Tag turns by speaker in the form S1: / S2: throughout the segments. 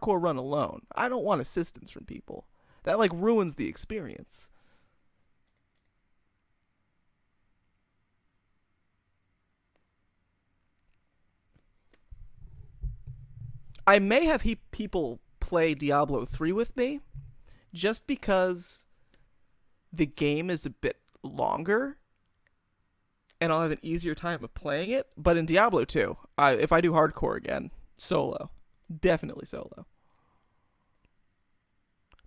S1: hardcore run alone. I don't want assistance from people. That like ruins the experience. I may have people play Diablo 3 with me just because the game is a bit longer and I'll have an easier time of playing it. But in Diablo 2, if I do hardcore again, solo. Definitely solo.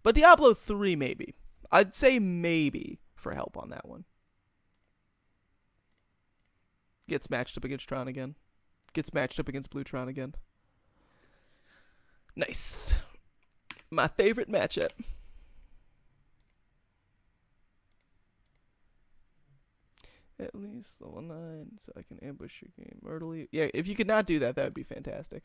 S1: But Diablo 3, maybe. I'd say maybe for help on that one. Gets matched up against Tron again. Gets matched up against Blue Tron again. Nice. My favorite matchup. At least level 9, so I can ambush your game murderly. Yeah, if you could not do that, that would be fantastic.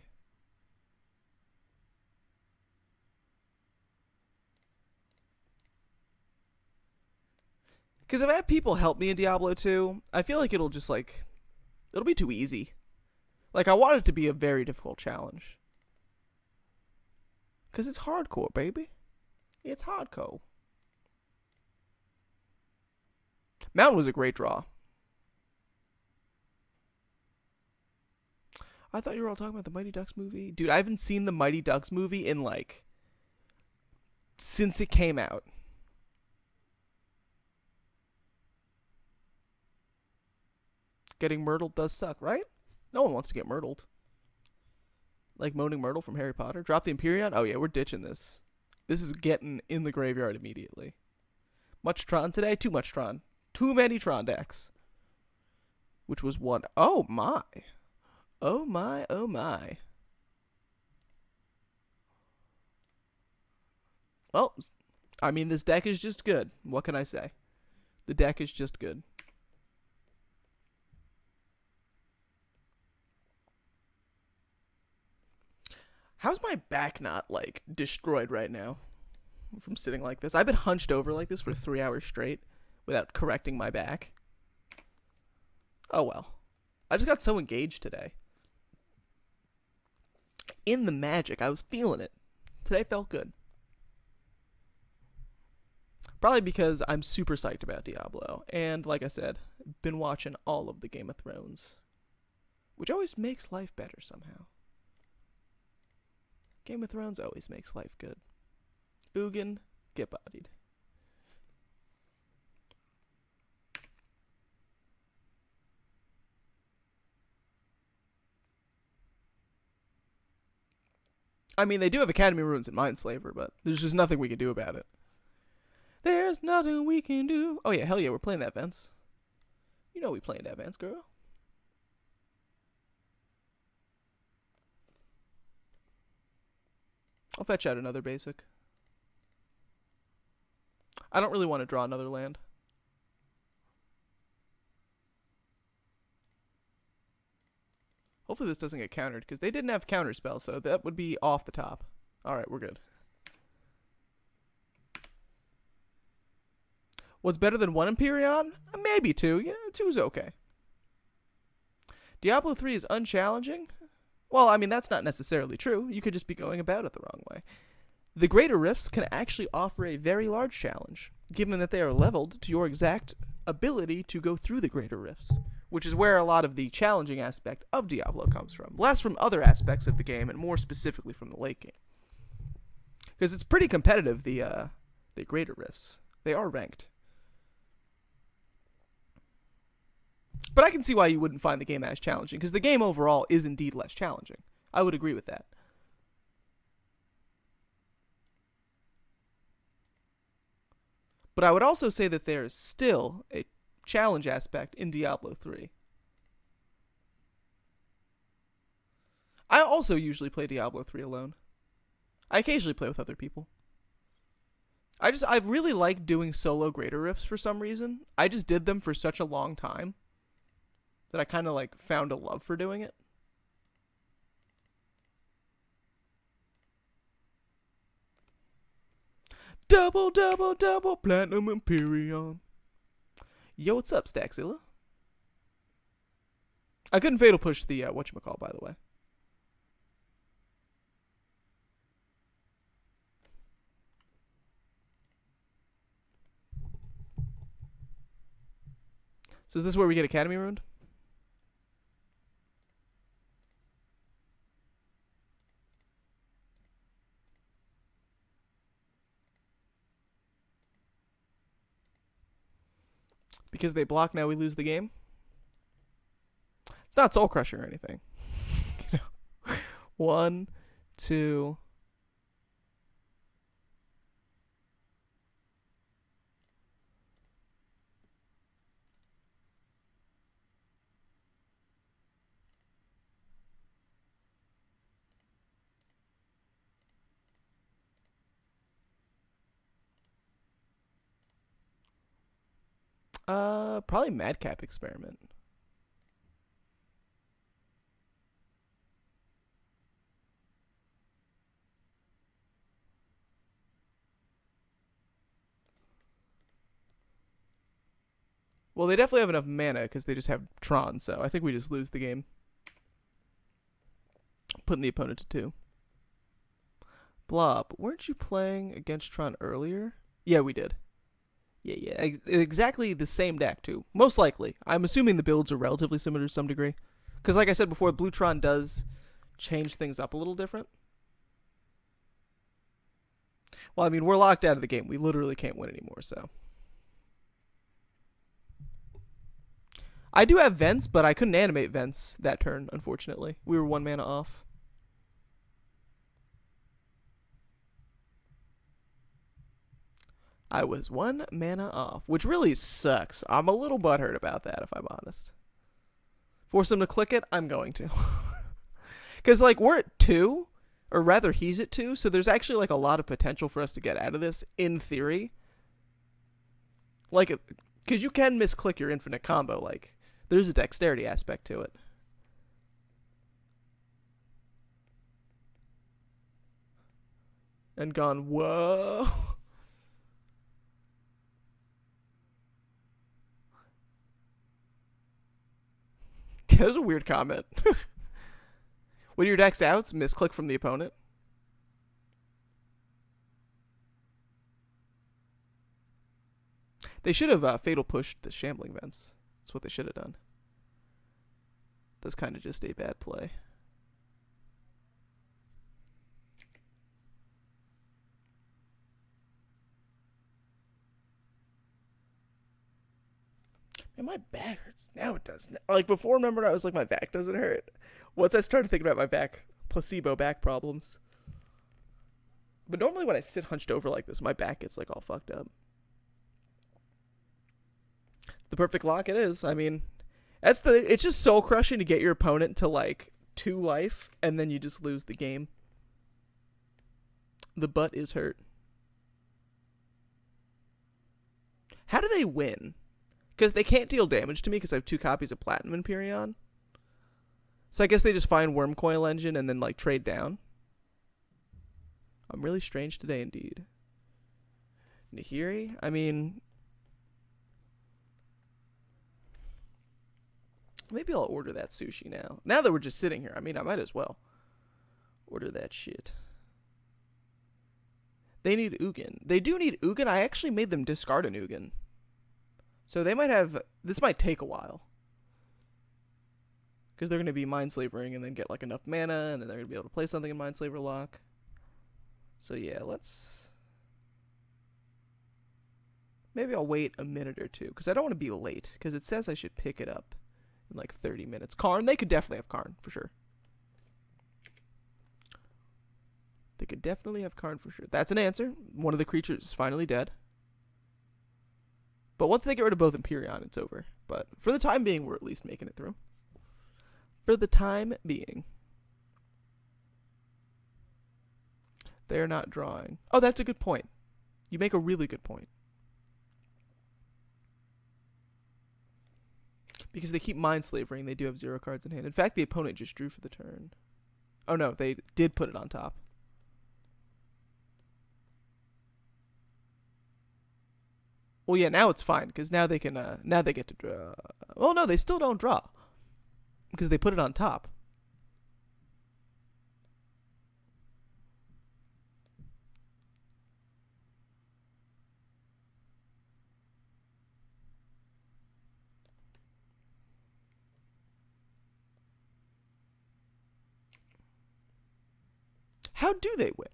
S1: Because if I have people help me in Diablo 2, I feel like it'll just like... It'll be too easy. Like, I want it to be a very difficult challenge. Because it's hardcore, baby. It's hardcore. Mountain was a great draw. I thought you were all talking about the Mighty Ducks movie. Dude, I haven't seen the Mighty Ducks movie in, like, since it came out. Getting myrtled does suck, right? No one wants to get myrtled. Like Moaning Myrtle from Harry Potter. Drop the Empyrean? Oh yeah, we're ditching this. This is getting in the graveyard immediately. Much Tron today? Too much Tron. Too many Tron decks. Which was one. Oh my. Oh my, oh my. Well, I mean, this deck is just good. What can I say? The deck is just good. How's my back not, like, destroyed right now from sitting like this? I've been hunched over like this for 3 hours straight without correcting my back. Oh, well. I just got so engaged today. In the magic, I was feeling it. Today felt good. Probably because I'm super psyched about Diablo. And, like I said, been watching all of the Game of Thrones. Which always makes life better somehow. Game of Thrones always makes life good. Ugin, get bodied. I mean, they do have Academy runes in Mindslaver, but there's just nothing we can do about it. There's nothing we can do. Oh yeah, hell yeah, we're playing that, Vince. You know we playing that, Vince, girl. I'll fetch out another basic. I don't really want to draw another land. Hopefully this doesn't get countered, because they didn't have counterspell, so that would be off the top. Alright, we're good. What's better than one Empyrean? Maybe two. You know, two's okay. Diablo 3 is unchallenging? Well, I mean, that's not necessarily true. You could just be going about it the wrong way. The Greater Rifts can actually offer a very large challenge, given that they are leveled to your exact ability to go through the Greater Rifts, which is where a lot of the challenging aspect of Diablo comes from. Less from other aspects of the game, and more specifically from the late game. Because it's pretty competitive, the Greater Rifts. They are ranked. But I can see why you wouldn't find the game as challenging, because the game overall is indeed less challenging. I would agree with that. But I would also say that there is still a challenge aspect in Diablo 3. I also usually play Diablo 3 alone. I occasionally play with other people. I really like doing solo Greater Rifts for some reason. I just did them for such a long time that I kind of like found a love for doing it. Double, double, double, Platinum Empyrean. Yo, what's up, Staxilla? I couldn't fatal push the whatchamacall, by the way. So is this where we get Academy ruined? Because they block, now we lose the game. It's not soul crushing or anything. You know, 1, 2. Probably Madcap Experiment. Well, they definitely have enough mana because they just have Tron, so I think we just lose the game. Putting the opponent to 2. Blob, weren't you playing against Tron earlier? Yeah, we did. Yeah. Exactly the same deck, too. Most likely. I'm assuming the builds are relatively similar to some degree. Because like I said before, Blue Tron does change things up a little different. Well, I mean, we're locked out of the game. We literally can't win anymore, so. I do have Vents, but I couldn't animate Vents that turn, unfortunately. We were 1 mana off. I was 1 mana off, which really sucks. I'm a little butthurt about that, if I'm honest. Force him to click it? I'm going to. Because, like, we're at 2, or rather he's at 2, so there's actually, like, a lot of potential for us to get out of this, in theory. Like, because you can misclick your infinite combo, like, there's a dexterity aspect to it. And gone, whoa. That was a weird comment. When your deck's outs, misclick from the opponent. They should have fatal pushed the Shambling Vents. That's what they should have done. That's kind of just a bad play. And my back hurts. Now it does. Like before, remember I was like, my back doesn't hurt. Once I started thinking about my back, placebo back problems. But normally when I sit hunched over like this, my back gets like all fucked up. The perfect lock it is. I mean, it's just soul crushing to get your opponent to like 2 life and then you just lose the game. The butt is hurt. How do they win? Because they can't deal damage to me because I have 2 copies of Platinum Empyrean. So I guess they just find Wormcoil Engine and then like trade down. I'm really strange today indeed. Nahiri? I mean, maybe I'll order that sushi now. Now that we're just sitting here, I mean, I might as well order that shit. They need Ugin. They do need Ugin. I actually made them discard an Ugin. So they might have... This might take a while. Because they're going to be Mindslavering and then get like enough mana, and then they're going to be able to play something in Mindslaver lock. So yeah, let's... Maybe I'll wait a minute or 2, because I don't want to be late, because it says I should pick it up in like 30 minutes. Karn, they could definitely have Karn, for sure. They could definitely have Karn for sure. That's an answer. One of the creatures is finally dead. But once they get rid of both Empyrean, it's over. But for the time being, we're at least making it through. For the time being. They're not drawing. Oh, that's a good point. You make a really good point. Because they keep Mindslavering, they do have 0 cards in hand. In fact, the opponent just drew for the turn. Oh no, they did put it on top. Well, yeah, now it's fine, because now they can, now they get to draw. Well, no, they still don't draw. Because they put it on top. How do they win?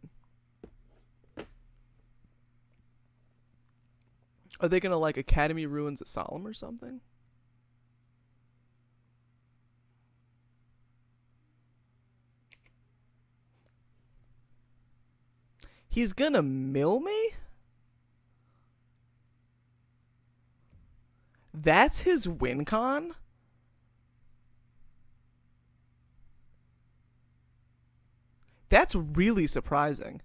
S1: Are they gonna like Academy Ruins a Solemn or something? He's gonna mill me? That's his win con? That's really surprising.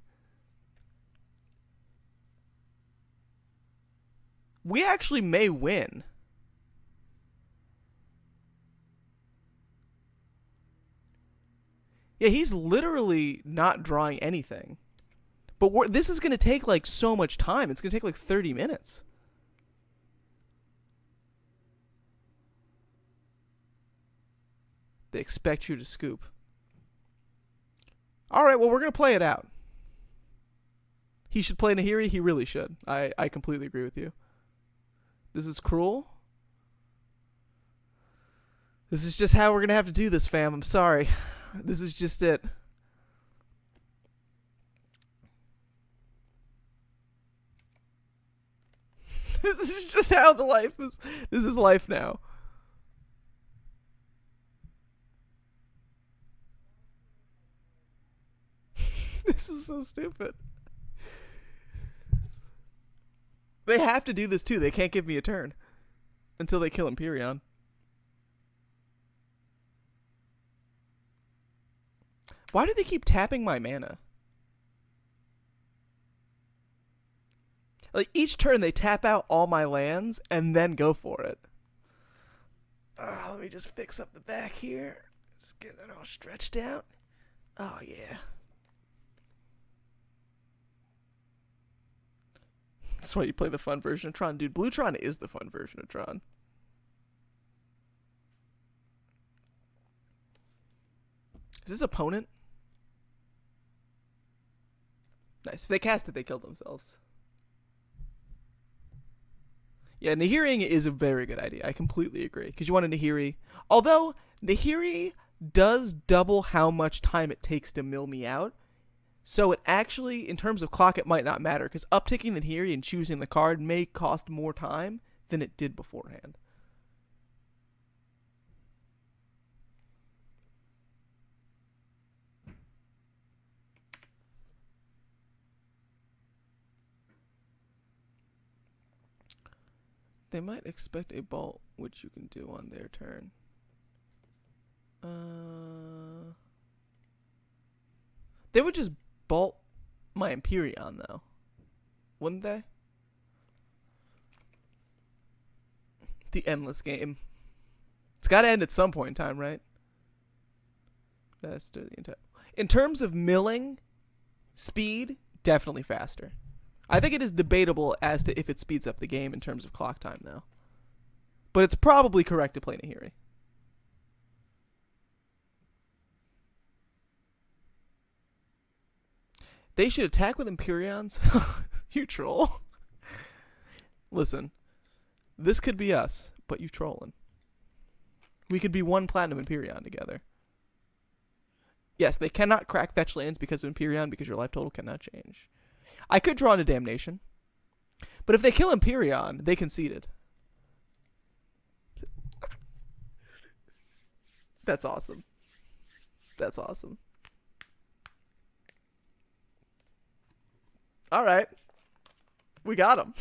S1: We actually may win. Yeah, he's literally not drawing anything. But this is going to take like so much time. It's going to take like 30 minutes. They expect you to scoop. All right, well, we're going to play it out. He should play Nahiri. He really should. I completely agree with you. This is cruel. This is just how we're going to have to do this, fam. I'm sorry. This is just it. This is just how the life is. This is life now. This is so stupid. They have to do this too. They can't give me a turn until they kill Empyreon. Why do they keep tapping my mana? Like, each turn they tap out all my lands and then go for it. Let me just fix up the back here. Just get that all stretched out. Oh, yeah. That's why you play the fun version of Tron. Dude, Blue Tron is the fun version of Tron. Is this opponent? Nice. If they cast it, they kill themselves. Yeah, Nahiriing is a very good idea. I completely agree. Because you want a Nahiri. Although, Nahiri does double how much time it takes to mill me out. So it actually, in terms of clock, it might not matter. Because upticking the Nahiri and choosing the card may cost more time than it did beforehand. They might expect a bolt, which you can do on their turn. They would just bolt my Empyreon, though. Wouldn't they? The endless game. It's got to end at some point in time, right? That's the entire. In terms of milling speed, definitely faster. I think it is debatable as to if it speeds up the game in terms of clock time, though. But it's probably correct to play Nahiri. They should attack with Empyreons? You troll. Listen, this could be us, but you trolling. We could be one Platinum Empyreon together. Yes, they cannot crack fetch lands because of Empyreon, because your life total cannot change. I could draw into Damnation. But if they kill Empyreon, they conceded. That's awesome. That's awesome. All right. We got him.